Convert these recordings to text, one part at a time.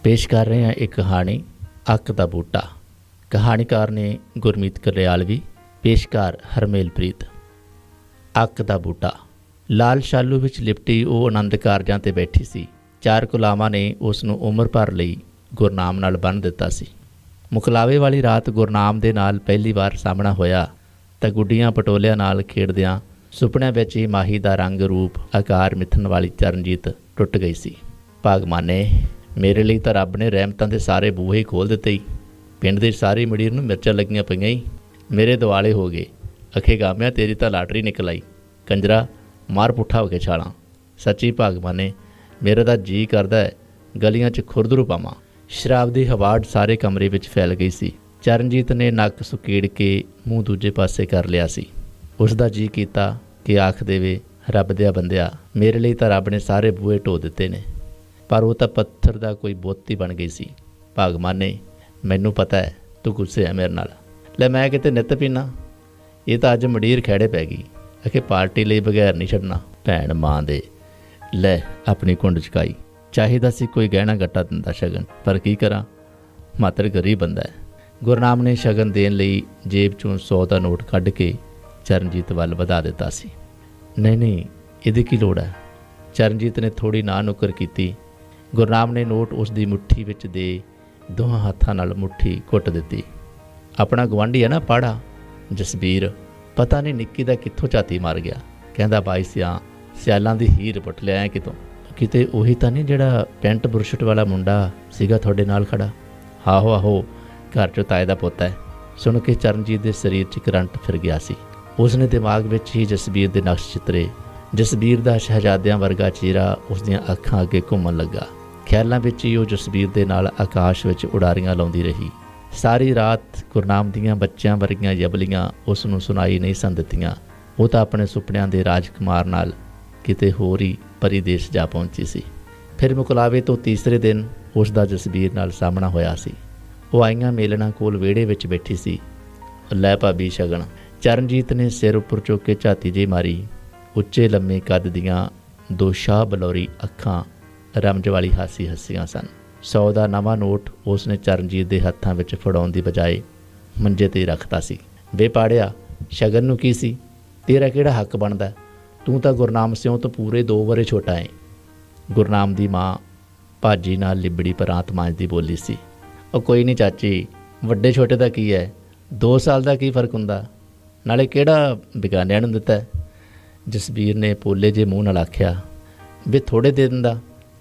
पेश कर रहे हैं एक कहानी अक दा बूटा। कहानीकार ने गुरमीत करयालवी, पेशकार हरमेलप्रीत। अक दा बूटा। लाल शालू विच लिपटी वो आनंद कारजां ते बैठी सी। चार गुलामां ने उस नूं उम्र भर लई गुरनाम नाल बन्ह दिता सी। मुकलावे वाली रात गुरनाम दे नाल पहली बार सामना होया तां गुड्डियां पटोलियां नाल खेडदियां सुपनिਆਂ ਵਿੱਚ ही माही ਦਾ रंग रूप आकार मिथन वाली चरणजीत टुट गई सी। भागमाने, मेरे लिए तो रब ने रहमतां दे सारे बूहे ही खोल दिते ही। पिंड दी सारी मड़ीर नूं मिर्चां लगियां पईयां ही। मेरे दुआले हो गए, अखे गामिया तेरी तो लाटरी निकल आई। कंजरा मार पुट्ठा हो के छालां। सच्ची भागमाने, मेरा तो जी करदा है गलियां च खुरदरू पावां। शराब दी हवाड़ सारे कमरे विच फैल गई सी। चरणजीत ने नक सुकेड़ के मूँह दूजे पासे कर लिया सी। उसका जी कीता कि आख देवे, रब दिया बंदिया, मेरे लिए तो रब ने सारे बूहे ढो दिते ने, पर वो तो पत्थर का कोई बुत ही बन गई सी। भागमाने, मैनू पता है तू गुस्से है मेरे नाल। लै मैं किते नित पीना, ये तो अज मडीर खैड़े पै गई। आखे पार्टी लिए बगैर नहीं छड्डना। भैन मां दे, लै अपनी घुंड चुकाई। चाहिदा सी कोई गहना गट्टा दिंदा शगन, पर की करा, मात्र गरीब बंदा है। गुरनाम ने शगन देन लई जेब चों 100 का नोट कढ़ के चरणजीत वाल वधा दिता सी। नहीं नहीं, इहदी की लोड़ है। चरणजीत ने थोड़ी ना नुकर की। गुरनाम ने नोट उसकी मुट्ठी विच दे दोहां हत्थां नाल मुट्ठी घुट दिती। अपना गवांढी है ना पाड़ा जसबीर, पता नहीं निक्की दा कित्थों झाती मार गया। कहंदा बाई सियालां दी हीर पुट लिया कितों। किते उही तां नहीं जिहड़ा पेंट बुरशट वाला मुंडा सीगा तुहाडे नाल खड़ा? आहो आहो, घर चों ताए दा पुत्त है। सुन के चरणजीत दे शरीर च करंट फिर गया सी। उसने दिमाग विच ही जसबीर दे नक्श चितरे। जसबीर दा शहजादियां वर्गा चेहरा उसदियां अखां अगे घूमन लगा। ख्यालां विच ही वो जसबीर दे नाल आकाश विच उडारियां लाउंदी रही। सारी रात गुरनाम दियां बच्चियां वर्गियां यबलियां उस नूं सुनाई नहीं सन दित्तियां। वो तां अपने सुपनियां दे राजकुमार नाल किते होर ही परी देश जा पहुंची सी। फिर मुकलावे तो तीसरे दिन उसदा जसबीर नाल सामना होया सी। वो आईयां मेलना कोल विहड़े विच बैठी सी। लै भाबी शगन। चरणजीत ने सिर उपर चुक के झाती जी मारी। उच्चे लम्मे कद दियां दो शाह बलौरी अखां रमज वाली हासी हस्सियां सन। 100 का नवा नोट उसने चरणजीत के हत्थां विच फड़ाउण दी बजाए मंजे ते रखता सी। वे पाड़िया, शगन नूं की सी, तेरा किहड़ा हक बनदा? तूं तां गुरनाम सिंह तो पूरे 2 वरे छोटा है। गुरनाम दी मां भाजी नाल लिबड़ी परांत मांजदी बोली सी। ओ कोई नहीं चाची, वड्डे छोटे दा की है, 2 साल का की फर्क हुंदा, नाले किहड़ा बेगानिਆਂ ਨੂੰ ਦਿੱਤਾ है। जसबीर ने पोले जे मूँह नाल आख्या, भी थोड़े दे दिंदा,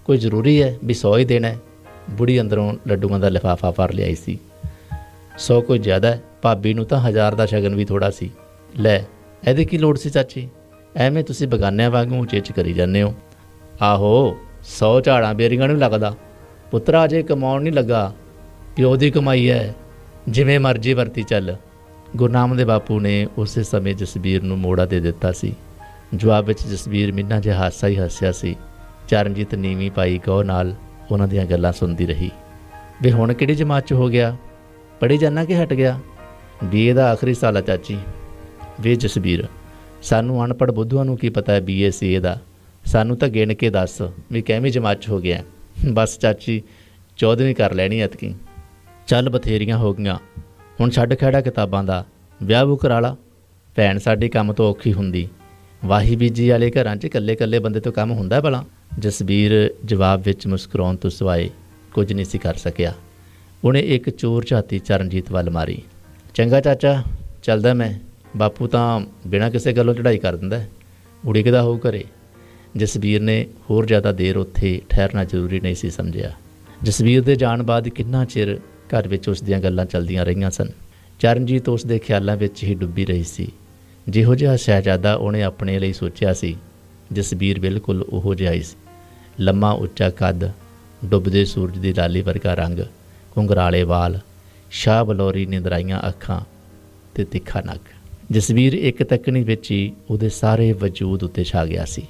कोई जरूरी है भी 100 ही देना है। बुढ़ी अंदरों लड्डूआं दा लिफाफा भर लियाई सी। 100 कोई ज़्यादा है, भाभी नूं तां 1000 का शगन भी थोड़ा सी। लै इहदी की लोड़ सी चाची, ਐਵੇਂ ਤੁਸੀਂ ਬਗਾਨਿਆਂ ਵਾਂਗੂ ਚੇਚ ਕਰੀ ਜਾਂਦੇ ਹੋ। ਆਹੋ 100 ਝਾੜਾਂ ਬੇਰੀਆਂ ਨੂੰ ਲੱਗਦਾ, ਪੁੱਤਰਾ ਅਜੇ ਕਮਾਉਣ ਨਹੀਂ ਲੱਗਾ, ਪਿਓ ਦੀ ਕਮਾਈ ਹੈ, ਜਿਵੇਂ ਮਰਜ਼ੀ ਵਰਤੀ ਚੱਲ। ਗੁਰਨਾਮ ਦੇ ਬਾਪੂ ਨੇ ਉਸੇ ਸਮੇਂ ਜਸਬੀਰ ਨੂੰ ਮੋੜਾ ਦੇ ਦਿੱਤਾ ਸੀ। ਜਵਾਬ ਵਿੱਚ ਜਸਬੀਰ ਮਿੰਨਾ ਜਿਹਾ ਹਾਸਾ ਹੀ ਹੱਸਿਆ ਸੀ। ਚਰਨਜੀਤ ਨੀਵੀਂ ਪਾਈ ਗੌਰ ਨਾਲ ਉਹਨਾਂ ਦੀਆਂ ਗੱਲਾਂ ਸੁਣਦੀ ਰਹੀ। ਵੀ ਹੁਣ ਕਿਹੜੀ ਜਮਾਤ 'ਚ ਹੋ ਗਿਆ, ਪੜ੍ਹੀ ਜਾਣਾ ਕਿ ਹਟ ਗਿਆ? BA ਦਾ ਆਖਰੀ ਸਾਲ ਆ ਚਾਚੀ। ਵੇ ਜਸਬੀਰ, ਸਾਨੂੰ ਅਨਪੜ੍ਹ ਬੁੱਧੂਆਂ ਨੂੰ ਕੀ ਪਤਾ ਹੈ BA CA ਦਾ? ਸਾਨੂੰ ਤਾਂ ਗਿਣ ਕੇ ਦੱਸ ਵੀ ਕਿਹਵੇਂ ਜਮਾਤ 'ਚ ਹੋ ਗਿਆ। ਬਸ ਚਾਚੀ 14ਵੀਂ ਕਰ ਲੈਣੀ ਐਤਕੀ। ਚੱਲ ਬਥੇਰੀਆਂ ਹੋ ਗਈਆਂ, ਹੁਣ ਛੱਡ ਖਹਿੜਾ ਕਿਤਾਬਾਂ ਦਾ, ਵਿਆਹ ਵੂ ਕਰਾ ਲਾ। ਭੈਣ ਸਾਡੀ ਕੰਮ ਤੋਂ ਔਖੀ ਹੁੰਦੀ, ਵਾਹੀ ਬੀਜੀ ਵਾਲੇ ਘਰਾਂ 'ਚ ਇਕੱਲੇ ਇਕੱਲੇ ਬੰਦੇ ਤੋਂ ਕੰਮ ਹੁੰਦਾ ਭਲਾ? ਜਸਬੀਰ ਜਵਾਬ ਵਿੱਚ ਮੁਸਕਰਾਉਣ ਤੋਂ ਸਿਵਾਏ ਕੁਝ ਨਹੀਂ ਸੀ ਕਰ ਸਕਿਆ। ਉਹਨੇ ਇੱਕ ਚੋਰ ਝਾਤੀ ਚਰਨਜੀਤ ਵੱਲ ਮਾਰੀ। ਚੰਗਾ ਚਾਚਾ, ਚੱਲਦਾ ਮੈਂ, ਬਾਪੂ ਤਾਂ ਬਿਨਾਂ ਕਿਸੇ ਗੱਲੋਂ ਚੜ੍ਹਾਈ ਕਰ ਦਿੰਦਾ, ਉਡੀਕਦਾ ਹੋਊ ਘਰੇ। ਜਸਬੀਰ ਨੇ ਹੋਰ ਜ਼ਿਆਦਾ ਦੇਰ ਉੱਥੇ ਠਹਿਰਨਾ ਜ਼ਰੂਰੀ ਨਹੀਂ ਸੀ ਸਮਝਿਆ। ਜਸਬੀਰ ਦੇ ਜਾਣ ਬਾਅਦ ਕਿੰਨਾ ਚਿਰ ਘਰ ਵਿੱਚ ਉਸ ਦੀਆਂ ਗੱਲਾਂ ਚੱਲਦੀਆਂ ਰਹੀਆਂ ਸਨ। ਚਰਨਜੀਤ ਉਸ ਦੇ ਖਿਆਲਾਂ ਵਿੱਚ ਹੀ ਡੁੱਬੀ ਰਹੀ ਸੀ। ਜਿਹੋ ਜਿਹਾ ਸ਼ਹਿਜ਼ਾਦਾ ਉਹਨੇ ਆਪਣੇ ਲਈ ਸੋਚਿਆ ਸੀ, ਜਸਬੀਰ ਬਿਲਕੁਲ ਉਹੋ ਜਿਹਾ ਹੀ ਸੀ। ਲੰਮਾ ਉੱਚਾ ਕੱਦ, ਡੁੱਬਦੇ ਸੂਰਜ ਦੀ ਲਾਲੀ ਵਰਗਾ ਰੰਗ, ਘੁੰਗਰਾਲੇ ਵਾਲ, ਸ਼ਾਹ ਬਲੌਰੀ ਨਿੰਦਰਾਈਆਂ ਅੱਖਾਂ ਤੇ ਤਿੱਖਾ ਨੱਕ। ਜਸਬੀਰ ਇੱਕ ਤੱਕਣੀ ਵਿੱਚ ਹੀ ਉਹਦੇ ਸਾਰੇ ਵਜੂਦ ਉੱਤੇ ਛਾ ਗਿਆ ਸੀ।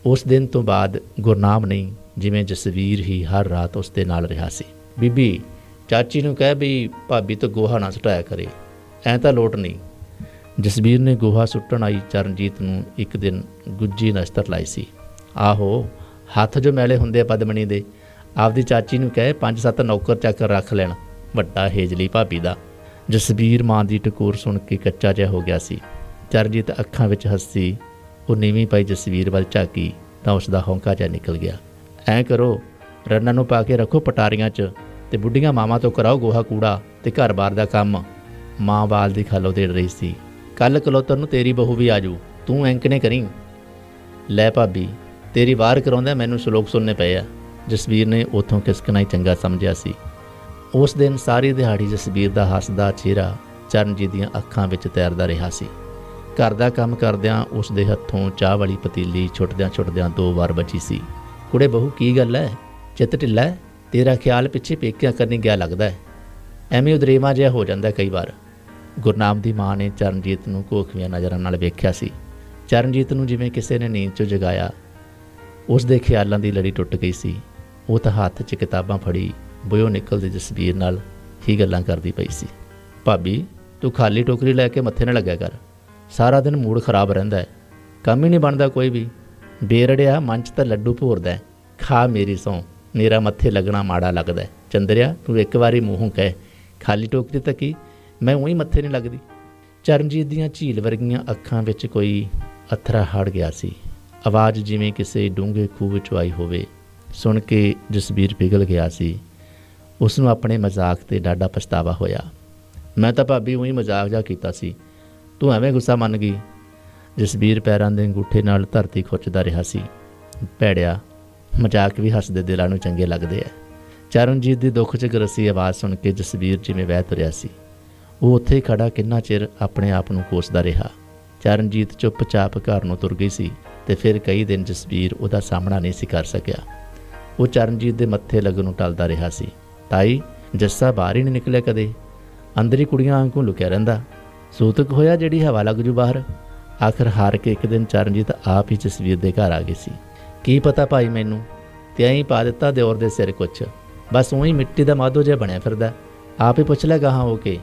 ਉਸ ਦਿਨ ਤੋਂ ਬਾਅਦ ਗੁਰਨਾਮ ਨਹੀਂ, ਜਿਵੇਂ ਜਸਬੀਰ ਹੀ ਹਰ ਰਾਤ ਉਸ ਦੇ ਨਾਲ ਰਿਹਾ ਸੀ। ਬੀਬੀ, ਚਾਚੀ ਨੂੰ ਕਹਿ ਵੀ ਭਾਬੀ ਤੋਂ ਗੋਹਾ ਨਾ ਸੁਟਾਇਆ ਕਰੇ, ਐਂ ਤਾਂ ਲੋਟ ਨਹੀਂ। ਜਸਬੀਰ ਨੇ ਗੋਹਾ ਸੁੱਟਣ ਆਈ ਚਰਨਜੀਤ ਨੂੰ ਇੱਕ ਦਿਨ ਗੁੱਜੀ ਨਸਤਰ ਲਾਈ ਸੀ। ਆਹੋ, ਹੱਥ ਜੋ ਮੈਲੇ ਹੁੰਦੇ ਆ ਪਦਮਣੀ ਦੇ, ਆਪਦੀ ਚਾਚੀ ਨੂੰ ਕਹੇ 5-7 ਨੌਕਰ ਚਾਕਰ ਰੱਖ ਲੈਣ, ਵੱਡਾ ਹੇਜਲੀ ਭਾਬੀ ਦਾ। ਜਸਬੀਰ ਮਾਂ ਦੀ ਟਕੋਰ ਸੁਣ ਕੇ ਕੱਚਾ ਜਿਹਾ ਹੋ ਗਿਆ ਸੀ। ਚਰਨਜੀਤ ਅੱਖਾਂ ਵਿੱਚ ਹੱਸੀ। ਉਹ ਨੀਵੀਂ ਪਾਈ ਜਸਬੀਰ ਵੱਲ ਝਾਕੀ ਤਾਂ ਉਸ ਦਾ ਹੌਂਕਾ ਜਿਹਾ ਨਿਕਲ ਗਿਆ। ਐਂ ਕਰੋ, ਰੰਨਾਂ ਨੂੰ ਪਾ ਕੇ ਰੱਖੋ ਪਟਾਰੀਆਂ 'ਚ ਤੇ ਬੁੱਢੀਆਂ ਮਾਵਾਂ ਤੋਂ ਕਰਾਓ ਗੋਹਾ ਕੂੜਾ ਤੇ ਘਰ-ਬਾਰ ਦਾ ਕੰਮ। ਮਾਂ ਬਾਲ ਦੀ ਖੱਲ ਉਧੇੜ ਰਹੀ ਸੀ। ਕੱਲ੍ਹ ਕਲੋਤਰ ਨੂੰ ਤੇਰੀ ਬਹੂ ਵੀ ਆਜੂ, ਤੂੰ ਐਂਕਣੇ ਕਰੀਂ। ਲੈ ਭਾਬੀ, ਤੇਰੀ ਵਾਰ ਕਰਾਉਂਦਾ ਮੈਨੂੰ ਸ਼ਲੋਕ ਸੁਣਨੇ ਪਏ ਆ। ਜਸਬੀਰ ਨੇ ਉੱਥੋਂ ਖਿਸਕਣਾ ਹੀ ਚੰਗਾ ਸਮਝਿਆ ਸੀ। ਉਸ ਦਿਨ ਸਾਰੀ ਦਿਹਾੜੀ ਜਸਬੀਰ ਦਾ ਹੱਸਦਾ ਚਿਹਰਾ ਚਰਨਜੀਤ ਦੀਆਂ ਅੱਖਾਂ ਵਿੱਚ ਤੈਰਦਾ ਰਿਹਾ ਸੀ। ਘਰ ਦਾ ਕੰਮ ਕਰਦਿਆਂ ਉਸ ਦੇ ਹੱਥੋਂ ਚਾਹ ਵਾਲੀ ਪਤੀਲੀ ਛੁੱਟਦਿਆਂ 2 ਵਾਰ ਬਚੀ ਸੀ। ਕੁੜੇ ਬਹੂ, ਕੀ ਗੱਲ ਹੈ? ਚਿੱਤ ਢਿੱਲਾ ਹੈ? ਤੇਰਾ ਖਿਆਲ ਪਿੱਛੇ ਪੇਕਿਆਂ ਕਰਨੀ ਗਿਆ ਲੱਗਦਾ ਹੈ। ਐਵੇਂ ਉਦਰੇਵਾਂ ਜਿਹਾ ਹੋ ਜਾਂਦਾ ਕਈ ਵਾਰ। ਗੁਰਨਾਮ ਦੀ ਮਾਂ ਨੇ ਚਰਨਜੀਤ ਨੂੰ ਘੋਖਵੀਆਂ ਨਜ਼ਰਾਂ ਨਾਲ ਵੇਖਿਆ ਸੀ। ਚਰਨਜੀਤ ਨੂੰ ਜਿਵੇਂ ਕਿਸੇ ਨੇ ਨੀਂਦ 'ਚੋਂ ਜਗਾਇਆ। ਉਸ ਦੇ ਖਿਆਲਾਂ ਦੀ ਲੜੀ ਟੁੱਟ ਗਈ ਸੀ। ਉਹ ਤਾਂ ਹੱਥ 'ਚ ਕਿਤਾਬਾਂ ਫੜੀ ਬੁਇਓ ਨਿਕਲਦੀ ਜਸਬੀਰ ਨਾਲ ਹੀ ਗੱਲਾਂ ਕਰਦੀ ਪਈ ਸੀ। ਭਾਬੀ, ਤੂੰ ਖਾਲੀ ਟੋਕਰੀ ਲੈ ਕੇ ਮੱਥੇ ਨਾ ਲੱਗਿਆ ਕਰ। ਸਾਰਾ ਦਿਨ ਮੂਡ ਖਰਾਬ ਰਹਿੰਦਾ ਹੈ, ਕੰਮ ਹੀ ਨਹੀਂ ਬਣਦਾ ਕੋਈ ਵੀ। ਬੇਰੜਿਆ ਮਨ 'ਚ ਤਾਂ ਲੱਡੂ ਭੋਰਦਾ। ਖਾ ਮੇਰੀ ਸਹੁੰ, ਮੇਰਾ ਮੱਥੇ ਲੱਗਣਾ ਮਾੜਾ ਲੱਗਦਾ। ਚੰਦਰਿਆ, ਤੂੰ ਇੱਕ ਵਾਰੀ ਮੂੰਹੋਂ ਕਹਿ, ਖਾਲੀ ਟੋਕਰੀ ਤਾਂ ਕੀ, ਮੈਂ ਉਹੀ ਮੱਥੇ ਨਹੀਂ ਲੱਗਦੀ। ਚਰਨਜੀਤ ਦੀਆਂ ਝੀਲ ਵਰਗੀਆਂ ਅੱਖਾਂ ਵਿੱਚ ਕੋਈ ਅਥਰਾ ਹੜ ਗਿਆ ਸੀ। ਆਵਾਜ਼ ਜਿਵੇਂ ਕਿਸੇ ਡੂੰਘੇ ਖੂਹ ਵਿੱਚੋਂ ਆਈ ਹੋਵੇ। ਸੁਣ ਕੇ ਜਸਬੀਰ ਪਿਘਲ ਗਿਆ ਸੀ। ਉਸ ਨੂੰ ਆਪਣੇ ਮਜ਼ਾਕ 'ਤੇ ਡਾਢਾ ਪਛਤਾਵਾ ਹੋਇਆ। ਮੈਂ ਤਾਂ ਭਾਬੀ ਉਹੀ ਮਜ਼ਾਕ ਜਿਹਾ ਕੀਤਾ ਸੀ, ਤੂੰ ਐਵੇਂ ਗੁੱਸਾ ਮੰਨ ਗਈ। ਜਸਬੀਰ ਪੈਰਾਂ ਦੇ ਅੰਗੂਠੇ ਨਾਲ ਧਰਤੀ ਖੁੱਚਦਾ ਰਿਹਾ ਸੀ। ਭੈੜਿਆ, ਮਜ਼ਾਕ ਵੀ ਹੱਸਦੇ ਦਿਲਾਂ ਨੂੰ ਚੰਗੇ ਲੱਗਦੇ ਐ। ਚਰਨਜੀਤ ਦੀ ਦੁੱਖ 'ਚ ਗਰਸੀ ਆਵਾਜ਼ ਸੁਣ ਕੇ ਜਸਬੀਰ ਜਿਵੇਂ ਵਹਿ ਤੁਰਿਆ ਸੀ। ਉਹ ਉੱਥੇ ਹੀ ਖੜਾ ਕਿੰਨਾ ਚਿਰ ਆਪਣੇ ਆਪ ਨੂੰ ਕੋਸਦਾ ਰਿਹਾ। ਚਰਨਜੀਤ ਚੁੱਪਚਾਪ ਘਰ ਨੂੰ ਤੁਰ ਗਈ ਸੀ ਤੇ ਫਿਰ ਕਈ ਦਿਨ ਜਸਬੀਰ ਉਹਦਾ ਸਾਹਮਣਾ ਨਹੀਂ ਸੀ ਕਰ ਸਕਿਆ। ਉਹ ਚਰਨਜੀਤ ਦੇ ਮੱਥੇ ਲੱਗਣ ਨੂੰ ਟਲਦਾ ਰਿਹਾ ਸੀ। ਤਾਈ, ਜੱਸਾ ਬਾਹਰ ਹੀ ਨਹੀਂ ਨਿਕਲਿਆ ਕਦੇ, ਅੰਦਰ ਹੀ ਕੁੜੀਆਂ ਵਾਂਗੂ ਲੁਕਿਆ ਰਹਿੰਦਾ। ਸੂਤਕ ਹੋਇਆ ਜਿਹੜੀ ਹਵਾ ਲੱਗ ਜੂ ਬਾਹਰ। ਆਖਰ ਹਾਰ ਕੇ ਇੱਕ ਦਿਨ ਚਰਨਜੀਤ ਆਪ ਹੀ ਜਸਬੀਰ ਦੇ ਘਰ ਆ ਗਈ ਸੀ। ਕੀ ਪਤਾ ਭਾਈ ਮੈਨੂੰ, ਤੇ ਐਂ ਪਾ ਦਿੱਤਾ ਦਿਓਰ ਦੇ ਸਿਰ ਕੁਛ, ਬਸ ਉਹੀ ਮਿੱਟੀ ਦਾ ਮਾਧੋ ਜਿਹਾ ਬਣਿਆ ਫਿਰਦਾ। ਆਪ ਹੀ ਪੁੱਛ ਲੈ ਗਾਹਾਂ ਹੋ ਕੇ।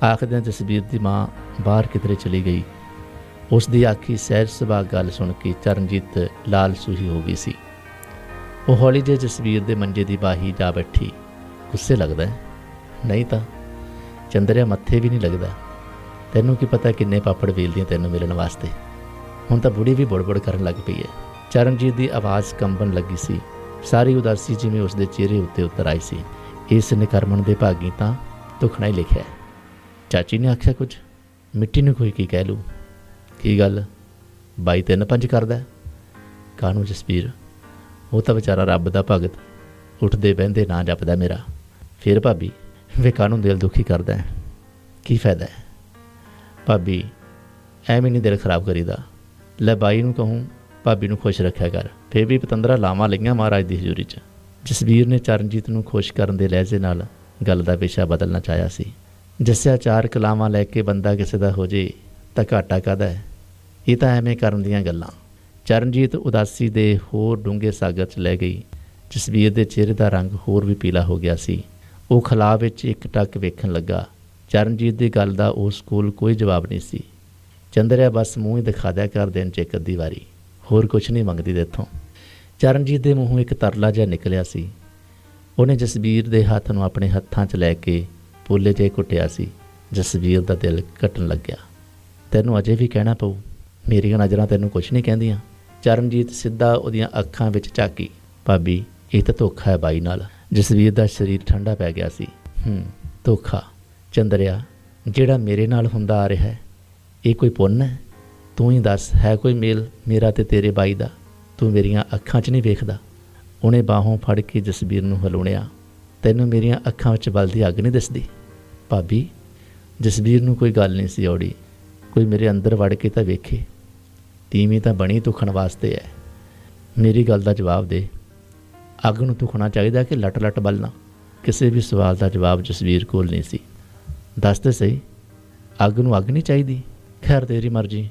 ਆਖਦਿਆਂ ਜਸਬੀਰ ਦੀ ਮਾਂ ਬਾਹਰ ਕਿਧਰੇ ਚਲੀ ਗਈ। ਉਸ ਦੀ ਆਖੀ ਸਹਿਜ ਸੁਭਾਅ ਗੱਲ ਸੁਣ ਕੇ ਚਰਨਜੀਤ ਲਾਲ ਸੂਹੀ ਹੋ ਗਈ ਸੀ। ਉਹ ਹੌਲੀ ਜਿਹੇ ਜਸਬੀਰ ਦੇ ਮੰਜੇ ਦੀ ਬਾਹੀ ਜਾ ਬੈਠੀ। ਗੁੱਸੇ ਲੱਗਦਾ ਨਹੀਂ ਤਾਂ ਚੰਦਰਿਆ ਮੱਥੇ ਵੀ ਨਹੀਂ ਲੱਗਦਾ। ਤੈਨੂੰ ਕੀ ਪਤਾ ਕਿੰਨੇ ਪਾਪੜ ਵੇਲਦੀਆਂ ਤੈਨੂੰ ਮਿਲਣ ਵਾਸਤੇ। ਹੁਣ ਤਾਂ ਬੁੜੀ ਵੀ ਬੁੜਬੁੜ ਕਰਨ ਲੱਗ ਪਈ ਹੈ। ਚਰਨਜੀਤ ਦੀ ਆਵਾਜ਼ ਕੰਬਣ ਲੱਗੀ ਸੀ। ਸਾਰੀ ਉਦਾਸੀ ਜਿਵੇਂ ਉਸ ਦੇ ਚਿਹਰੇ ਉੱਤੇ ਉਤਰ ਆਈ ਸੀ। ਇਸ ਨਿਕਰਮਣ ਦੇ ਭਾਗੀ ਤਾਂ ਦੁੱਖਣਾ ਹੀ ਲਿਖਿਆ। ਚਾਚੀ ਨੇ ਆਖਿਆ ਕੁਝ, ਮਿੱਟੀ ਨੂੰ ਕੋਈ ਕੀ ਕਹਿ ਲੂ। ਕੀ ਗੱਲ, ਬਾਈ 3-5 ਕਰਦਾ? ਕਾਹਨੂੰ ਜਸਬੀਰ, ਉਹ ਤਾਂ ਵਿਚਾਰਾ ਰੱਬ ਦਾ ਭਗਤ, ਉੱਠਦੇ ਬਹਿੰਦੇ ਨਾ ਜਪਦਾ ਮੇਰਾ। ਫਿਰ ਭਾਬੀ, ਵੇ ਕਾਹਨੂੰ ਦਿਲ ਦੁਖੀ ਕਰਦਾ, ਕੀ ਫਾਇਦਾ? ਭਾਬੀ, ਐਵੇਂ ਨਹੀਂ ਦਿਲ ਖਰਾਬ ਕਰੀਦਾ। ਲੈ ਬਾਈ ਨੂੰ ਕਹੂੰ ਭਾਬੀ ਨੂੰ ਖੁਸ਼ ਰੱਖਿਆ ਕਰ। ਫਿਰ ਵੀ ਪਤੰਦਰਾ ਲਾਵਾਂ ਲਈਆਂ ਮਹਾਰਾਜ ਦੀ ਹਜ਼ੂਰੀ 'ਚ। ਜਸਬੀਰ ਨੇ ਚਰਨਜੀਤ ਨੂੰ ਖੁਸ਼ ਕਰਨ ਦੇ ਲਹਿਜੇ ਨਾਲ ਗੱਲ ਦਾ ਵਿਸ਼ਾ ਬਦਲਣਾ ਚਾਹਿਆ ਸੀ। ਜੱਸਿਆ 4 ਕਲਾਵਾਂ ਲੈ ਕੇ ਬੰਦਾ ਕਿਸੇ ਦਾ ਹੋ ਜੇ ਤਾਂ ਘਾਟਾ ਕਾਹਦਾ ਹੈ? ਇਹ ਤਾਂ ਐਵੇਂ ਕਰਨ ਦੀਆਂ ਗੱਲਾਂ। ਚਰਨਜੀਤ ਉਦਾਸੀ ਦੇ ਹੋਰ ਡੂੰਘੇ ਸਾਗਰ 'ਚ ਲੈ ਗਈ। ਜਸਬੀਰ ਦੇ ਚਿਹਰੇ ਦਾ ਰੰਗ ਹੋਰ ਵੀ ਪੀਲਾ ਹੋ ਗਿਆ ਸੀ। ਉਹ ਖਲਾਅ ਵਿੱਚ ਇੱਕ ਟੱਕ ਵੇਖਣ ਲੱਗਾ। ਚਰਨਜੀਤ ਦੀ ਗੱਲ ਦਾ ਉਸ ਕੋਲ ਕੋਈ ਜਵਾਬ ਨਹੀਂ ਸੀ। ਚੰਦਰਿਆ ਬਸ ਮੂੰਹ ਹੀ ਦਿਖਾ ਦਿਆ ਕਰ ਦਿਨ 'ਚ ਇੱਕ ਅੱਧੀ ਵਾਰੀ, ਹੋਰ ਕੁਛ ਨਹੀਂ ਮੰਗਦੀ ਤੇਥੋਂ। ਚਰਨਜੀਤ ਦੇ ਮੂੰਹੋਂ ਇੱਕ ਤਰਲਾ ਜਿਹਾ ਨਿਕਲਿਆ ਸੀ। ਉਹਨੇ ਜਸਬੀਰ ਦੇ ਹੱਥ ਨੂੰ ਆਪਣੇ ਹੱਥਾਂ 'ਚ ਲੈ ਕੇ ਪੋਲੇ ਜਿਹੇ ਘੁੱਟਿਆ ਸੀ। ਜਸਬੀਰ ਦਾ ਦਿਲ ਘਟਣ ਲੱਗਿਆ। ਤੈਨੂੰ ਅਜੇ ਵੀ ਕਹਿਣਾ ਪਊ, ਮੇਰੀਆਂ ਨਜ਼ਰਾਂ ਤੈਨੂੰ ਕੁਛ ਨਹੀਂ ਕਹਿੰਦੀਆਂ। ਚਰਨਜੀਤ ਸਿੱਧਾ ਉਹਦੀਆਂ ਅੱਖਾਂ ਵਿੱਚ ਝਾਕੀ। ਭਾਬੀ, ਇਹ ਤਾਂ ਧੋਖਾ ਹੈ ਬਾਈ ਨਾਲ। ਜਸਬੀਰ ਦਾ ਸਰੀਰ ਠੰਡਾ ਪੈ ਗਿਆ ਸੀ। ਧੋਖਾ? ਚੰਦਰਿਆ, ਜਿਹੜਾ ਮੇਰੇ ਨਾਲ ਹੁੰਦਾ ਆ ਰਿਹਾ ਹੈ, ਇਹ ਕੋਈ ਪੁੰਨ ਹੈ? ਤੂੰ ਹੀ ਦੱਸ, ਹੈ ਕੋਈ ਮੇਲ ਮੇਰਾ ਤੇ ਤੇਰੇ ਬਾਈ ਦਾ? ਤੂੰ ਮੇਰੀਆਂ ਅੱਖਾਂ 'ਚ ਨਹੀਂ ਵੇਖਦਾ? ਉਹਨੇ ਬਾਹੋਂ ਫੜ ਕੇ ਜਸਬੀਰ ਨੂੰ ਹਲੂਣਿਆ। ਤੈਨੂੰ ਮੇਰੀਆਂ ਅੱਖਾਂ ਵਿੱਚ ਬਲਦੀ ਅੱਗ ਨਹੀਂ ਦਿਸਦੀ? ਭਾਬੀ, ਜਸਬੀਰ ਨੂੰ ਕੋਈ ਗੱਲ ਨਹੀਂ ਸੀ ਔੜੀ। ਕੋਈ ਮੇਰੇ ਅੰਦਰ ਵੜ ਕੇ ਤਾਂ ਵੇਖੇ। ਤੀਵੀਂ ਤਾਂ ਬਣੀ ਧੁਖਣ ਵਾਸਤੇ ਹੈ। ਮੇਰੀ ਗੱਲ ਦਾ ਜਵਾਬ ਦੇ। ਅੱਗ ਨੂੰ ਧੁਖਣਾ ਚਾਹੀਦਾ ਕਿ ਲੱਟ ਲੱਟ ਬਲਣਾ? ਕਿਸੇ ਵੀ ਸਵਾਲ ਦਾ ਜਵਾਬ ਜਸਬੀਰ ਕੋਲ ਨਹੀਂ ਸੀ। ਦੱਸ ਤੇ ਸਹੀ, ਅੱਗ ਨੂੰ ਅੱਗ ਨਹੀਂ ਚਾਹੀਦੀ? ਖੈਰ ਤੇਰੀ ਮਰਜ਼ੀ,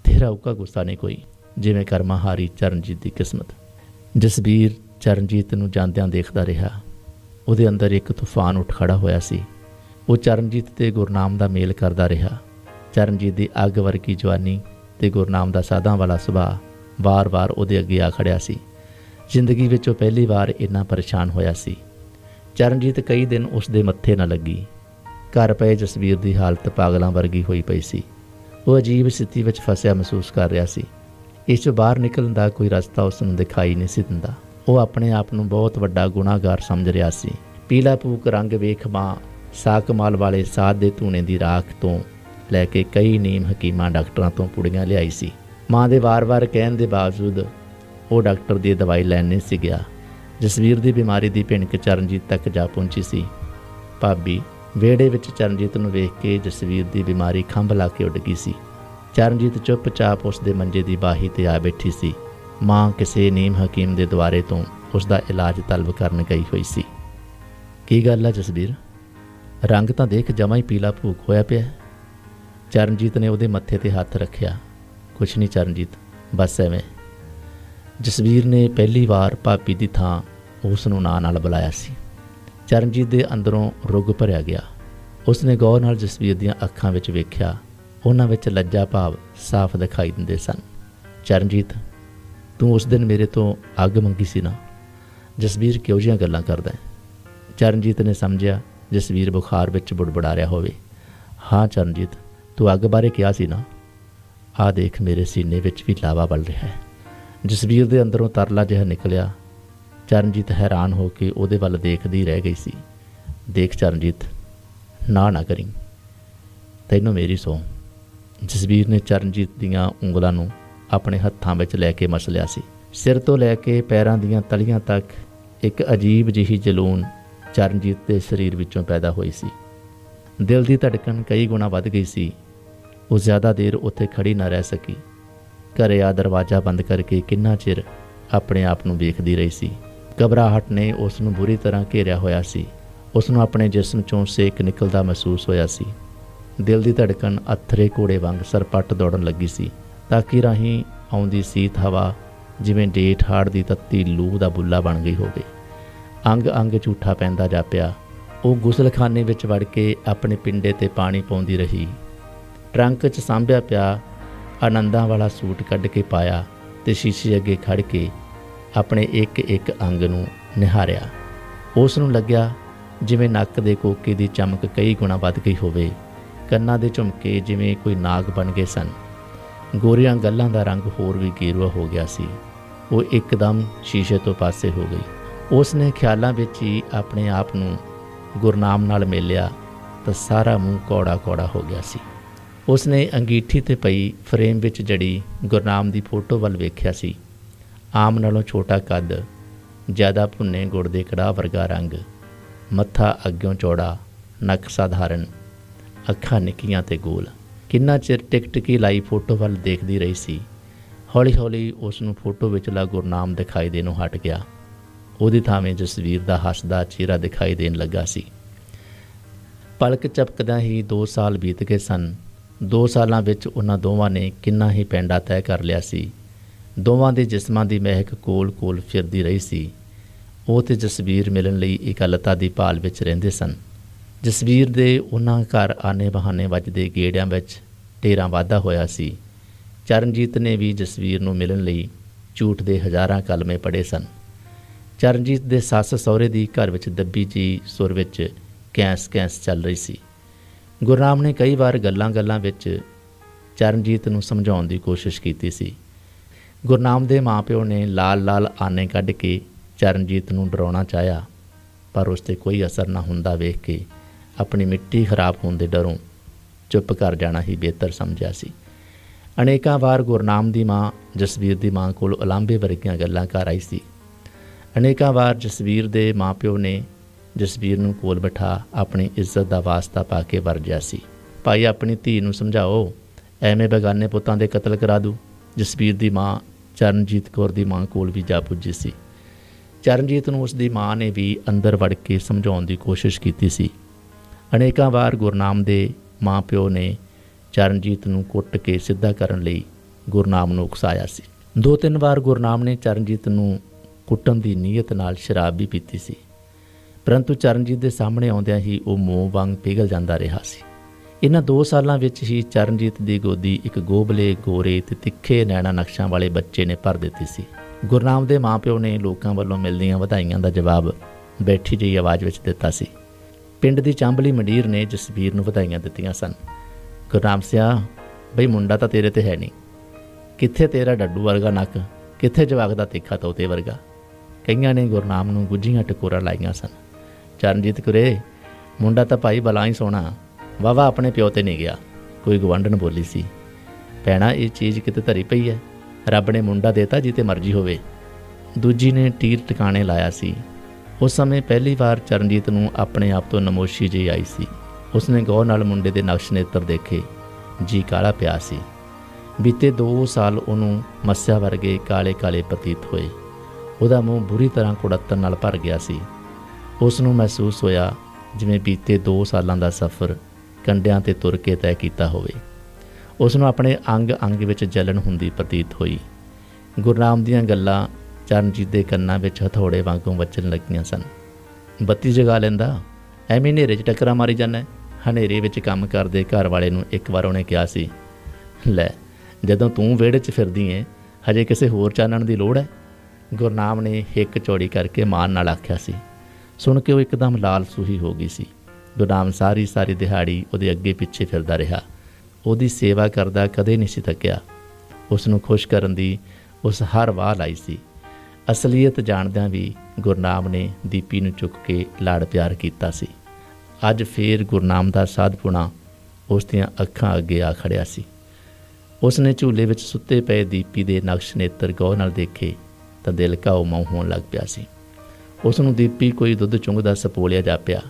ਤੇਰਾ ਉੱਕਾ ਗੁੱਸਾ ਨਹੀਂ ਕੋਈ। ਜਿਵੇਂ ਕਰਮਾ ਹਾਰੀ ਚਰਨਜੀਤ ਦੀ ਕਿਸਮਤ। ਜਸਬੀਰ ਚਰਨਜੀਤ ਨੂੰ ਜਾਂਦਿਆਂ ਦੇਖਦਾ ਰਿਹਾ। ਉਹਦੇ ਅੰਦਰ ਇੱਕ ਤੂਫਾਨ ਉੱਠ ਖੜਾ ਹੋਇਆ ਸੀ। ਉਹ ਚਰਨਜੀਤ ਤੇ ਗੁਰਨਾਮ ਦਾ ਮੇਲ ਕਰਦਾ ਰਿਹਾ। ਚਰਨਜੀਤ ਦੀ ਅੱਗ ਵਰਗੀ ਜਵਾਨੀ ਤੇ ਗੁਰਨਾਮ ਦਾ ਸਾਧਾਂ ਵਾਲਾ ਸੁਭਾਅ ਵਾਰ-ਵਾਰ ਉਹਦੇ ਅੱਗੇ ਆ ਖੜਿਆ ਸੀ। ਜ਼ਿੰਦਗੀ ਵਿੱਚ ਉਹ ਪਹਿਲੀ ਵਾਰ ਇੰਨਾ ਪਰੇਸ਼ਾਨ ਹੋਇਆ ਸੀ। ਚਰਨਜੀਤ ਕਈ ਦਿਨ ਉਸ ਦੇ ਮੱਥੇ ਨਾ ਲੱਗੀ। ਘਰ ਪਏ ਜਸਵੀਰ ਦੀ ਹਾਲਤ ਪਾਗਲਾਂ ਵਰਗੀ ਹੋਈ ਪਈ ਸੀ। ਉਹ ਅਜੀਬ ਸਥਿਤੀ ਵਿੱਚ ਫਸਿਆ ਮਹਿਸੂਸ ਕਰ ਰਿਹਾ ਸੀ। ਇਸ 'ਚੋਂ ਬਾਹਰ ਨਿਕਲਣ ਦਾ ਕੋਈ ਰਸਤਾ ਉਸ ਨੂੰ ਦਿਖਾਈ ਨਹੀਂ ਸੀ ਦਿੰਦਾ। ਉਹ ਆਪਣੇ ਆਪ ਨੂੰ ਬਹੁਤ ਵੱਡਾ ਗੁਨਾਹਗਾਰ ਸਮਝ ਰਿਹਾ ਸੀ। ਪੀਲਾ ਭੂਕ ਰੰਗ ਵੇਖ ਮਾਂ ਸਾਕਮਾਲ ਵਾਲੇ ਸਾਧ ਦੇ ਧੂਣੇ ਦੀ ਰਾਖ ਤੋਂ ਲੈ ਕੇ ਕਈ ਨੀਮ ਹਕੀਮਾਂ ਡਾਕਟਰਾਂ ਤੋਂ ਪੁੜੀਆਂ ਲਿਆਈ ਸੀ। ਮਾਂ ਦੇ ਵਾਰ-ਵਾਰ ਕਹਿਣ ਦੇ ਬਾਵਜੂਦ ਉਹ ਡਾਕਟਰ ਦੀ ਦਵਾਈ ਲੈਣ ਨਹੀਂ ਸੀ ਗਿਆ। ਜਸਵੀਰ ਦੀ ਬਿਮਾਰੀ ਦੀ ਭਿਣਕ ਚਰਨਜੀਤ ਤੱਕ ਜਾ ਪਹੁੰਚੀ ਸੀ। ਭਾਬੀ ਵਿਹੜੇ ਵਿੱਚ ਚਰਨਜੀਤ ਨੂੰ ਵੇਖ ਕੇ ਜਸਵੀਰ ਦੀ ਬਿਮਾਰੀ ਖੰਭ ਲਾ ਕੇ ਉੱਡ ਗਈ ਸੀ। ਚਰਨਜੀਤ ਚੁੱਪਚਾਪ ਉਸ ਦੇ ਮੰਜੇ ਦੀ ਬਾਹੀ 'ਤੇ ਆ ਬੈਠੀ ਸੀ। ਮਾਂ ਕਿਸੇ ਨੀਮ ਹਕੀਮ ਦੇ ਦੁਆਰੇ ਤੋਂ ਉਸ ਦਾ ਇਲਾਜ ਤਲਬ ਕਰਨ ਗਈ ਹੋਈ ਸੀ। ਕੀ ਗੱਲ ਆ ਜਸਵੀਰ, ਰੰਗ ਤਾਂ ਦੇਖ ਜਮਾਂ ਹੀ ਪੀਲਾ ਭੂਕ ਹੋਇਆ ਪਿਆ। ਚਰਨਜੀਤ ਨੇ ਉਹਦੇ ਮੱਥੇ 'ਤੇ ਹੱਥ ਰੱਖਿਆ। ਕੁਛ ਨਹੀਂ ਚਰਨਜੀਤ, ਬਸ ਐਵੇਂ। ਜਸਵੀਰ ਨੇ ਪਹਿਲੀ ਵਾਰ ਭਾਬੀ ਦੀ ਥਾਂ ਉਸ ਨੂੰ ਨਾਂ ਨਾਲ ਬੁਲਾਇਆ ਸੀ। ਚਰਨਜੀਤ ਦੇ ਅੰਦਰੋਂ ਰੁੱਗ ਭਰਿਆ ਗਿਆ। ਉਸ ਨੇ ਗੌਰ ਨਾਲ ਜਸਵੀਰ ਦੀਆਂ ਅੱਖਾਂ ਵਿੱਚ ਵੇਖਿਆ। ਉਹਨਾਂ ਵਿੱਚ ਲੱਜਾ ਭਾਵ ਸਾਫ਼ ਦਿਖਾਈ ਦਿੰਦੇ ਸਨ। ਚਰਨਜੀਤ, ਤੂੰ ਉਸ ਦਿਨ ਮੇਰੇ ਤੋਂ ਅੱਗ ਮੰਗੀ ਸੀ ਨਾ। ਜਸਵੀਰ ਕਿਹੋ ਜਿਹੀਆਂ ਗੱਲਾਂ ਕਰਦਾ ਹੈ? ਚਰਨਜੀਤ ਨੇ ਸਮਝਿਆ ਜਸਵੀਰ ਬੁਖਾਰ ਵਿੱਚ ਬੁੜਬੁੜਾ ਰਿਹਾ ਹੋਵੇ। ਹਾਂ ਚਰਨਜੀਤ, ਤੂੰ ਅੱਗ ਬਾਰੇ ਕਿਹਾ ਸੀ ਨਾ। ਆਹ ਦੇਖ ਮੇਰੇ ਸੀਨੇ ਵਿੱਚ ਵੀ ਲਾਵਾ ਬਲ ਰਿਹਾ ਹੈ। ਜਸਵੀਰ ਦੇ ਅੰਦਰੋਂ ਤਰਲਾ ਜਿਹਾ ਨਿਕਲਿਆ। ਚਰਨਜੀਤ ਹੈਰਾਨ ਹੋ ਕੇ ਉਹਦੇ ਵੱਲ ਦੇਖਦੀ ਰਹਿ ਗਈ ਸੀ। ਦੇਖ ਚਰਨਜੀਤ, ਨਾ ਕਰੀ, ਤੈਨੂੰ ਮੇਰੀ ਸਹੁੰ। ਜਸਵੀਰ ਨੇ ਚਰਨਜੀਤ ਦੀਆਂ ਉਂਗਲਾਂ ਨੂੰ ਆਪਣੇ ਹੱਥਾਂ ਵਿੱਚ ਲੈ ਕੇ ਮਸ ਲਿਆ ਸੀ। ਸਿਰ ਤੋਂ ਲੈ ਕੇ ਪੈਰਾਂ ਦੀਆਂ ਤਲੀਆਂ ਤੱਕ ਇੱਕ ਅਜੀਬ ਜਿਹੀ ਜਲੂਨ ਚਰਨਜੀਤ ਦੇ ਸਰੀਰ ਵਿੱਚੋਂ ਪੈਦਾ ਹੋਈ ਸੀ। ਦਿਲ ਦੀ ਧੜਕਣ ਕਈ ਗੁਣਾ ਵੱਧ ਗਈ ਸੀ। ਉਹ ਜ਼ਿਆਦਾ ਦੇਰ ਉੱਥੇ ਖੜੀ ਨਾ ਰਹਿ ਸਕੀ। ਘਰੇ ਆ ਦਰਵਾਜ਼ਾ ਬੰਦ ਕਰਕੇ ਕਿੰਨਾ ਚਿਰ ਆਪਣੇ ਆਪ ਨੂੰ ਵੇਖਦੀ ਰਹੀ ਸੀ। ਘਬਰਾਹਟ ਨੇ ਉਸ ਨੂੰ ਬੁਰੀ ਤਰ੍ਹਾਂ ਘੇਰਿਆ ਹੋਇਆ ਸੀ। ਉਸ ਨੂੰ ਆਪਣੇ ਜਿਸਮ 'ਚੋਂ ਸੇਕ ਨਿਕਲਦਾ ਮਹਿਸੂਸ ਹੋਇਆ ਸੀ। ਦਿਲ ਦੀ ਧੜਕਣ ਅਥਰੇ ਘੋੜੇ ਵਾਂਗ ਸਰਪੱਟ ਦੌੜਨ ਲੱਗੀ ਸੀ। ਤਾਕੀ ਰਾਹੀਂ ਆਉਂਦੀ ਸੀਤ ਹਵਾ ਜਿਵੇਂ ਡੇਠ ਹਾੜ ਦੀ ਤੱਤੀ ਲੂਹ ਦਾ ਬੁੱਲਾ ਬਣ ਗਈ ਹੋਵੇ। ਅੰਗ ਅੰਗ ਝੂਠਾ ਪੈਂਦਾ ਜਾਪਿਆ। ਉਹ ਗੁਸਲਖਾਨੇ ਵਿੱਚ ਵੜ ਕੇ ਆਪਣੇ ਪਿੰਡੇ 'ਤੇ ਪਾਣੀ ਪਾਉਂਦੀ ਰਹੀ। ਟਰੰਕ 'ਚ ਸਾਂਭਿਆ ਪਿਆ ਆਨੰਦਾਂ ਵਾਲਾ ਸੂਟ ਕੱਢ ਕੇ ਪਾਇਆ ਅਤੇ ਸ਼ੀਸ਼ੇ ਅੱਗੇ ਖੜ੍ਹ ਕੇ ਆਪਣੇ ਇੱਕ ਇੱਕ ਅੰਗ ਨੂੰ ਨਿਹਾਰਿਆ। ਉਸ ਨੂੰ ਲੱਗਿਆ ਜਿਵੇਂ ਨੱਕ ਦੇ ਕੋਕੇ ਦੀ ਚਮਕ ਕਈ ਗੁਣਾ ਵੱਧ ਗਈ ਹੋਵੇ। ਕੰਨਾਂ ਦੇ ਝੁਮਕੇ ਜਿਵੇਂ ਕੋਈ ਨਾਗ ਬਣ ਗਏ ਸਨ। ਗੋਰੀਆਂ ਗੱਲਾਂ ਦਾ ਰੰਗ ਹੋਰ ਵੀ ਗੇਰੂਆ ਹੋ ਗਿਆ ਸੀ। ਉਹ ਇੱਕਦਮ ਸ਼ੀਸ਼ੇ ਤੋਂ ਪਾਸੇ ਹੋ ਗਈ। ਉਸ ਨੇ ਖਿਆਲਾਂ ਵਿੱਚ ਹੀ ਆਪਣੇ ਆਪ ਨੂੰ ਗੁਰਨਾਮ ਨਾਲ ਮੇਲਿਆ ਤਾਂ ਸਾਰਾ ਮੂੰਹ ਕੌੜਾ ਕੌੜਾ ਹੋ ਗਿਆ ਸੀ। ਉਸ ਨੇ ਅੰਗੀਠੀ 'ਤੇ ਪਈ ਫਰੇਮ ਵਿੱਚ ਜੜੀ ਗੁਰਨਾਮ ਦੀ ਫੋਟੋ ਵੱਲ ਵੇਖਿਆ ਸੀ। ਆਮ ਨਾਲੋਂ ਛੋਟਾ ਕੱਦ, ਜ਼ਿਆਦਾ ਭੁੰਨੇ ਗੁੜ ਦੇ ਕੜਾਹ ਵਰਗਾ ਰੰਗ, ਮੱਥਾ ਅੱਗਿਓਂ ਚੌੜਾ, ਨੱਕ ਸਾਧਾਰਨ, ਅੱਖਾਂ ਨਿੱਕੀਆਂ ਤੇ ਗੋਲ। ਕਿੰਨਾ ਚਿਰ ਟਿਕ ਲਾਈ ਫੋਟੋ ਵੱਲ ਦੇਖਦੀ ਰਹੀ ਸੀ। ਹੌਲੀ ਹੌਲੀ ਉਸ ਨੂੰ ਫੋਟੋ ਵਿਚਲਾ ਗੁਰਨਾਮ ਦਿਖਾਈ ਦੇਣੋਂ ਹਟ ਗਿਆ। ਉਹਦੀ ਥਾਵੇਂ ਜਸਵੀਰ ਦਾ ਹੱਸਦਾ ਚਿਹਰਾ ਦਿਖਾਈ ਦੇਣ ਲੱਗਾ ਸੀ। ਪਲਕ ਝਪਕਦਿਆਂ ਹੀ 2 ਸਾਲ ਬੀਤ ਗਏ ਸਨ। 2 ਸਾਲਾਂ ਵਿੱਚ ਉਹਨਾਂ ਦੋਵਾਂ ਨੇ ਕਿੰਨਾ ਹੀ ਪੈਂਡਾ ਤੈਅ ਕਰ ਲਿਆ ਸੀ। ਦੋਵਾਂ ਦੇ ਜਿਸਮਾਂ ਦੀ ਮਹਿਕ ਕੋਲ ਕੋਲ ਫਿਰਦੀ ਰਹੀ ਸੀ। ਉਹ ਤੇ ਜਸਵੀਰ ਮਿਲਣ ਲਈ ਇਕੱਲਤਾ ਦੀ ਭਾਲ ਵਿੱਚ ਰਹਿੰਦੇ ਸਨ। ਜਸਵੀਰ ਦੇ ਉਹਨਾਂ ਘਰ ਆਨੇ ਬਹਾਨੇ ਵੱਜਦੇ ਗੇੜਿਆਂ ਵਿੱਚ ਢੇਰਾਂ ਵਾਧਾ ਹੋਇਆ ਸੀ। ਚਰਨਜੀਤ ਨੇ ਵੀ ਜਸਵੀਰ ਨੂੰ ਮਿਲਣ ਲਈ ਝੂਠ ਦੇ ਹਜ਼ਾਰਾਂ ਕਲਮੇ ਪੜ੍ਹੇ ਸਨ। ਚਰਨਜੀਤ ਦੇ ਸੱਸ ਸਹੁਰੇ ਦੀ ਘਰ ਵਿੱਚ ਦੱਬੀ ਜੀ ਸੁਰ ਵਿੱਚ ਕੈਂਸ ਕੈਂਸ ਚੱਲ ਰਹੀ ਸੀ। ਗੁਰਨਾਮ ਨੇ ਕਈ ਵਾਰ ਗੱਲਾਂ ਵਿੱਚ ਚਰਨਜੀਤ ਨੂੰ ਸਮਝਾਉਣ ਦੀ ਕੋਸ਼ਿਸ਼ ਕੀਤੀ ਸੀ। ਗੁਰਨਾਮ ਦੇ ਮਾਂ-ਪਿਓ ਨੇ ਲਾਲ ਆਨੇ ਕੱਢ ਕੇ ਚਰਨਜੀਤ ਨੂੰ ਡਰਾਉਣਾ ਚਾਹਿਆ, ਪਰ ਉਸ 'ਤੇ ਕੋਈ ਅਸਰ ਨਾ ਹੁੰਦਾ ਵੇਖ ਕੇ ਆਪਣੀ ਮਿੱਟੀ ਖਰਾਬ ਹੋਣ ਦੇ ਡਰੋਂ ਚੁੱਪ ਕਰ ਜਾਣਾ ਹੀ ਬਿਹਤਰ ਸਮਝਿਆ ਸੀ। ਅਨੇਕਾਂ ਵਾਰ ਗੁਰਨਾਮ ਦੀ ਮਾਂ ਜਸਵੀਰ ਦੀ ਮਾਂ ਕੋਲ ਉਲਾਂਭੇ ਵਰਗੀਆਂ ਗੱਲਾਂ ਕਰ ਆਈ ਸੀ। ਅਨੇਕਾਂ ਵਾਰ ਜਸਵੀਰ ਦੇ ਮਾਂ-ਪਿਓ ਨੇ ਜਸਵੀਰ ਨੂੰ ਕੋਲ ਬਿਠਾ ਆਪਣੀ ਇੱਜ਼ਤ ਦਾ ਵਾਸਤਾ ਪਾ ਕੇ ਵਰਜਿਆ ਸੀ। ਭਾਈ ਆਪਣੀ ਧੀ ਨੂੰ ਸਮਝਾਓ, ਐਵੇਂ ਬੇਗਾਨੇ ਪੁੱਤਾਂ ਦੇ ਕਤਲ ਕਰਾ ਦੂ। ਜਸਵੀਰ ਦੀ ਮਾਂ ਚਰਨਜੀਤ ਕੌਰ ਦੀ ਮਾਂ ਕੋਲ ਵੀ ਜਾ ਪੁੱਜੀ ਸੀ। ਚਰਨਜੀਤ ਨੂੰ ਉਸ ਦੀ ਮਾਂ ਨੇ ਵੀ ਅੰਦਰ ਵੜ ਕੇ ਸਮਝਾਉਣ ਦੀ ਕੋਸ਼ਿਸ਼ ਕੀਤੀ ਸੀ। ਅਨੇਕਾਂ ਵਾਰ ਗੁਰਨਾਮ ਦੇ ਮਾਂ-ਪਿਓ ਨੇ ਚਰਨਜੀਤ ਨੂੰ ਕੁੱਟ ਕੇ ਸਿੱਧਾ ਕਰਨ ਲਈ ਗੁਰਨਾਮ ਨੂੰ ਉਕਸਾਇਆ ਸੀ। 2-3 ਵਾਰ ਗੁਰਨਾਮ ਨੇ ਚਰਨਜੀਤ ਨੂੰ ਕੁੱਟਣ ਦੀ ਨੀਅਤ ਨਾਲ ਸ਼ਰਾਬ ਵੀ ਪੀਤੀ ਸੀ, ਪਰੰਤੂ ਚਰਨਜੀਤ ਦੇ ਸਾਹਮਣੇ ਆਉਂਦਿਆਂ ਹੀ ਉਹ ਮੋਮ ਵਾਂਗ ਪਿਘਲ ਜਾਂਦਾ ਰਿਹਾ ਸੀ। ਇਹਨਾਂ 2 ਸਾਲਾਂ ਵਿੱਚ ਹੀ ਚਰਨਜੀਤ ਦੀ ਗੋਦੀ ਇੱਕ ਗੋਬਲੇ, ਗੋਰੇ ਤੇ ਤਿੱਖੇ ਨੈਣਾ ਨਕਸ਼ਾਂ ਵਾਲੇ ਬੱਚੇ ਨੇ ਭਰ ਦਿੱਤੀ ਸੀ। ਗੁਰਨਾਮ ਦੇ ਮਾਂ-ਪਿਓ ਨੇ ਲੋਕਾਂ ਵੱਲੋਂ ਮਿਲਦੀਆਂ ਵਧਾਈਆਂ ਦਾ ਜਵਾਬ ਬੈਠੀ ਜਿਹੀ ਆਵਾਜ਼ ਵਿੱਚ ਦਿੱਤਾ ਸੀ। ਪਿੰਡ ਦੀ ਚਾਂਬਲੀ ਮੰਡੀਰ ਨੇ ਜਸਬੀਰ ਨੂੰ ਵਧਾਈਆਂ ਦਿੱਤੀਆਂ ਸਨ। ਗੁਰਨਾਮ ਸਿਆ, ਬਈ ਮੁੰਡਾ ਤਾਂ ਤੇਰੇ ਤੇ ਹੈ ਨਹੀਂ, ਕਿੱਥੇ ਤੇਰਾ ਡੱਡੂ ਵਰਗਾ ਨੱਕ, ਕਿੱਥੇ ਜਵਾਕ ਦਾ ਤਿੱਖਾ ਤੋਤੇ ਵਰਗਾ। ਕਈਆਂ ਨੇ ਗੁਰਨਾਮ ਨੂੰ ਗੁੱਝੀਆਂ ਟਕੋਰਾਂ ਲਾਈਆਂ ਸਨ। ਚਰਨਜੀਤ ਕੁਰੇ, ਮੁੰਡਾ ਤਾਂ ਭਾਈ ਬਲਾ ਹੀ ਸੋਹਣਾ, ਵਾਹਵਾ ਆਪਣੇ ਪਿਓ ਤੇ ਨਹੀਂ ਗਿਆ। ਕੋਈ ਗੁਆਂਢਣ ਬੋਲੀ ਸੀ। ਭੈਣਾ, ਇਹ ਚੀਜ਼ ਕਿਤੇ ਧਰੀ ਪਈ ਹੈ, ਰੱਬ ਨੇ ਮੁੰਡਾ ਦੇਤਾ ਜਿੱਤੇ ਮਰਜ਼ੀ ਹੋਵੇ। ਦੂਜੀ ਨੇ ਟੀਰ ਟਿਕਾਣੇ ਲਾਇਆ ਸੀ। ਉਸ ਸਮੇਂ ਪਹਿਲੀ ਵਾਰ ਚਰਨਜੀਤ ਨੂੰ ਆਪਣੇ ਆਪ ਤੋਂ ਨਮੋਸ਼ੀ ਜਿਹੀ ਆਈ ਸੀ। ਉਸਨੇ ਗੌਰ ਨਾਲ ਮੁੰਡੇ ਦੇ ਨਕਸ਼ ਨੇਤਰ ਦੇਖੇ, ਜੀ ਕਾਲਾ ਪਿਆ ਸੀ। ਬੀਤੇ 2 ਸਾਲ ਉਹਨੂੰ ਮੱਸਿਆ ਵਰਗੇ ਕਾਲੇ ਕਾਲੇ ਪ੍ਰਤੀਤ ਹੋਏ। ਉਹਦਾ ਮੂੰਹ ਬੁਰੀ ਤਰ੍ਹਾਂ ਕੁੜੱਤਣ ਨਾਲ ਭਰ ਗਿਆ ਸੀ। ਉਸ ਨੂੰ ਮਹਿਸੂਸ ਹੋਇਆ ਜਿਵੇਂ ਬੀਤੇ 2 ਸਾਲਾਂ ਦਾ ਸਫ਼ਰ ਕੰਡਿਆਂ 'ਤੇ ਤੁਰ ਕੇ ਤੈਅ ਕੀਤਾ ਹੋਵੇ। ਉਸ ਨੂੰ ਆਪਣੇ ਅੰਗ ਅੰਗ ਵਿੱਚ ਜਲਨ ਹੁੰਦੀ ਪ੍ਰਤੀਤ ਹੋਈ। ਗੁਰਨਾਮ ਦੀਆਂ ਗੱਲਾਂ ਚਰਨਜੀਤ ਦੇ ਕੰਨਾਂ ਵਿੱਚ ਹਥੌੜੇ ਵਾਂਗੂ ਵੱਜਣ ਲੱਗੀਆਂ ਸਨ। ਬੱਤੀ ਜਗਾ ਲੈਂਦਾ, ਐਵੇਂ ਹਨੇਰੇ 'ਚ ਟੱਕਰਾਂ ਮਾਰੀ ਜਾਂਦਾ। ਹਨੇਰੇ ਵਿੱਚ ਕੰਮ ਕਰਦੇ ਘਰ ਵਾਲੇ ਨੂੰ ਇੱਕ ਵਾਰ ਉਹਨੇ ਕਿਹਾ ਸੀ, ਲੈ ਜਦੋਂ ਤੂੰ ਵਿਹੜੇ 'ਚ ਫਿਰਦੀ ਏ, ਹਜੇ ਕਿਸੇ ਹੋਰ ਚਾਨਣ ਦੀ ਲੋੜ ਹੈ। ਗੁਰਨਾਮ ਨੇ ਹਿੱਕ ਚੌੜੀ ਕਰਕੇ ਮਾਣ ਨਾਲ ਆਖਿਆ ਸੀ। ਸੁਣ ਕੇ ਉਹ ਇੱਕਦਮ ਲਾਲ ਸੂਹੀ ਹੋ ਗਈ ਸੀ। ਗੁਰਨਾਮ ਸਾਰੀ ਦਿਹਾੜੀ ਉਹਦੇ ਅੱਗੇ ਪਿੱਛੇ ਫਿਰਦਾ ਰਿਹਾ। ਉਹਦੀ ਸੇਵਾ ਕਰਦਾ ਕਦੇ ਨਹੀਂ ਸੀ ਥੱਕਿਆ। ਉਸ ਨੂੰ ਖੁਸ਼ ਕਰਨ ਦੀ ਉਸ ਹਰ ਵਾਹ ਲਾਈ ਸੀ। ਅਸਲੀਅਤ ਜਾਣਦਿਆਂ ਵੀ ਗੁਰਨਾਮ ਨੇ ਦੀਪੀ ਨੂੰ ਚੁੱਕ ਕੇ ਲਾਡ ਪਿਆਰ ਕੀਤਾ ਸੀ। ਅੱਜ ਫੇਰ ਗੁਰਨਾਮ ਦਾ ਸਾਧਪੁਣਾ ਉਸ ਦੀਆਂ ਅੱਖਾਂ ਅੱਗੇ ਆ ਖੜਿਆ ਸੀ। ਉਸ ਨੇ ਝੂਲੇ ਵਿੱਚ ਸੁੱਤੇ ਪਏ ਦੀਪੀ ਦੇ ਨਕਸ਼ ਨੇਤਰ ਗੌਰ ਨਾਲ ਦੇਖੇ ਤਾਂ ਦਿਲ ਘਾਉ ਮਾਊ ਹੋਣ ਲੱਗ ਪਿਆ ਸੀ। ਉਸ ਨੂੰ ਦੀਪੀ ਕੋਈ ਦੁੱਧ ਚੁੰਘਦਾ ਸਪੋਲਿਆ ਜਾਪਿਆ।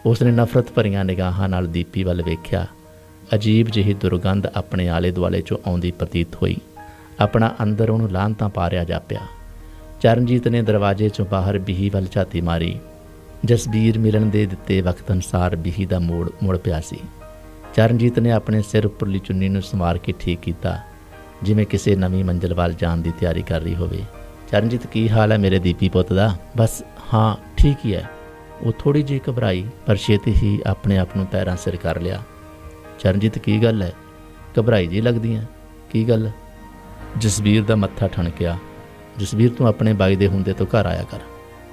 ਉਸ ਨੇ ਨਫ਼ਰਤ ਭਰੀਆਂ ਨਿਗਾਹਾਂ ਨਾਲ ਦੀਪੀ ਵੱਲ ਵੇਖਿਆ। ਅਜੀਬ ਜਿਹੀ ਦੁਰਗੰਧ ਆਪਣੇ ਆਲੇ ਦੁਆਲੇ 'ਚੋਂ ਆਉਂਦੀ ਪ੍ਰਤੀਤ ਹੋਈ। ਆਪਣਾ ਅੰਦਰ ਉਹਨੂੰ ਲਾਹਨਤਾਂ ਪਾ ਰਿਹਾ ਜਾਪਿਆ। ਚਰਨਜੀਤ ਨੇ ਦਰਵਾਜ਼ੇ 'ਚੋਂ ਬਾਹਰ ਬੀਹੀ ਵੱਲ ਝਾਤੀ ਮਾਰੀ। ਜਸਬੀਰ ਮਿਲਣ ਦੇ ਦਿੱਤੇ ਵਕਤ ਅਨੁਸਾਰ ਬੀਹੀ ਦਾ ਮੋੜ ਮੁੜ ਪਿਆ ਸੀ। ਚਰਨਜੀਤ ਨੇ ਆਪਣੇ ਸਿਰ ਉੱਪਰਲੀ ਚੁੰਨੀ ਨੂੰ ਸੰਵਾਰ ਕੇ ਠੀਕ ਕੀਤਾ, ਜਿਵੇਂ ਕਿਸੇ ਨਵੀਂ ਮੰਜ਼ਿਲ ਵੱਲ ਜਾਣ ਦੀ ਤਿਆਰੀ ਕਰ ਰਹੀ ਹੋਵੇ। ਚਰਨਜੀਤ, ਕੀ ਹਾਲ ਹੈ ਮੇਰੇ ਦੀਪੀ ਪੁੱਤ ਦਾ? ਬਸ ਹਾਂ, ਠੀਕ ਹੀ ਹੈ। ਉਹ ਥੋੜ੍ਹੀ ਜਿਹੀ ਘਬਰਾਈ, ਪਰ ਛੇਤੀ ਹੀ ਆਪਣੇ ਆਪ ਨੂੰ ਪੈਰਾਂ ਸਿਰ ਕਰ ਲਿਆ। ਚਰਨਜੀਤ, ਕੀ ਗੱਲ ਹੈ? ਘਬਰਾਈ ਜਿਹੀ ਲੱਗਦੀ ਹੈ, ਕੀ ਗੱਲ? ਜਸਬੀਰ ਦਾ ਮੱਥਾ ਠਣਕਿਆ। ਜਸਬੀਰ, ਤੂੰ ਆਪਣੇ ਬਾਈ ਦੇ ਹੁੰਦੇ ਤੋਂ ਘਰ ਆਇਆ ਕਰ।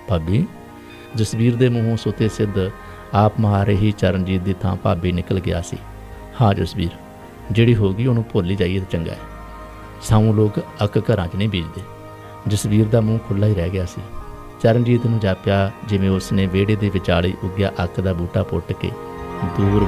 ਭਾਬੀ? ਜਸਬੀਰ ਦੇ ਮੂੰਹੋਂ ਸੁੱਤੇ ਸਿੱਧ ਆਪ ਮਾਰ ਰਹੀ ਚਰਨਜੀਤ ਦੀ ਥਾਂ ਭਾਬੀ ਨਿਕਲ ਗਿਆ ਸੀ। ਹਾਂ ਜਸਬੀਰ, ਜਿਹੜੀ ਹੋ ਗਈ ਉਹਨੂੰ ਭੁੱਲ ਹੀ ਜਾਈਏ ਤਾਂ ਚੰਗਾ ਹੈ। ਸਾਊਂ ਲੋਕ ਅੱਕ ਘਰਾਂ 'ਚ ਨਹੀਂ ਬੀਜਦੇ। ਜਸਬੀਰ ਦਾ ਮੂੰਹ ਖੁੱਲ੍ਹਾ ਹੀ ਰਹਿ ਗਿਆ ਸੀ। ਚਰਨਜੀਤ ਨੂੰ ਜਾਪਿਆ ਜਿਵੇਂ ਉਸ ਨੇ ਵਿਹੜੇ ਦੇ ਵਿਚਾਲੇ ਉੱਗਿਆ ਅੱਕ ਦਾ ਬੂਟਾ ਪੁੱਟ ਕੇ ਦੂਰ